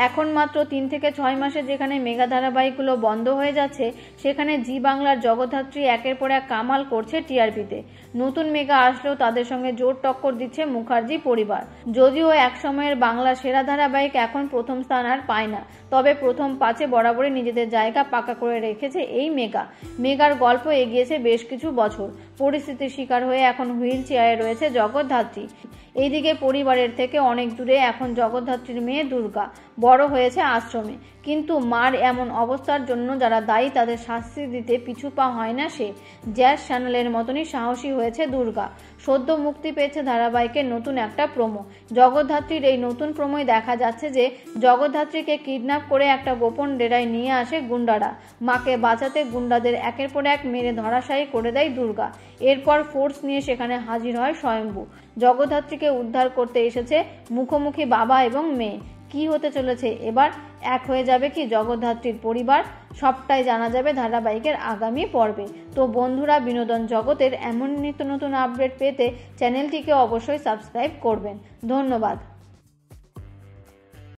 এখন মাত্র 3 থেকে 6 মাসে যেখানে মেগা ধারাবাহিকগুলো বন্ধ হয়ে যাচ্ছে, সেখানে জি বাংলার জগদ্ধাত্রী একের পর এক কামাল করছে টিআরপিতে। নতুন মেগা আসলেও তাদের সঙ্গে জোর টক্কর দিচ্ছে মুখার্জি পরিবার। যদিও একসময়ের বাংলা সেরা ধারাবাহিক এখন প্রথম স্থান আর পায় না, তবে প্রথম 5-এ বরাবরই নিজেদের জায়গা পাকা করে রেখেছে এই মেগার গল্প এগিয়েছে বেশ কিছু বছর। পরিস্থিতির শিকার হয়ে এখন হুইল চেয়ারে রয়েছে জগদ্ধাত্রী। এইদিকে পরিবারের থেকে অনেক দূরে এখন জগদ্ধাত্রীর মেয়ে দুর্গা, বড় হয়েছে আশ্রমে। কিন্তু মার এমন অবস্থার জন্য যারা দায়ী তাদের শাস্তি দিতে পিছু পা হয় না সে। জ্যাজ চ্যানেলের মতনই সাহসী হয়েছে দুর্গা। সদ্য মুক্তি পেয়েছে ধারাবাহিকের নতুন একটা প্রোমো। জগদ্ধাত্রীর এই নতুন প্রোমোয় দেখা যাচ্ছে যে জগদ্ধাত্রীকে কিডন্যাপ করে একটা গোপন ডেরায় নিয়ে আসে গুন্ডারা। মাকে বাঁচাতে গুন্ডাদের একের পর এক মেরে ধরাশায়ী করে দেয় দুর্গা। এরপর ফোর্স নিয়ে সেখানে হাজির হয় স্বয়ম্ভু। জগদ্ধাত্রীকে উদ্ধার করতে এসেছে মুখোমুখি বাবা এবং মেয়ে। কি হতে চলেছে এবার? এক হয়ে যাবে কি জগদ্ধাত্রীর পরিবার? সবটাই জানা যাবে ধারাবাহিকের আগামী পর্বে। তো বন্ধুরা, বিনোদন জগতের এমন নিত্য নতুন আপডেট পেতে চ্যানেলটিকে অবশ্যই সাবস্ক্রাইব করবেন। ধন্যবাদ।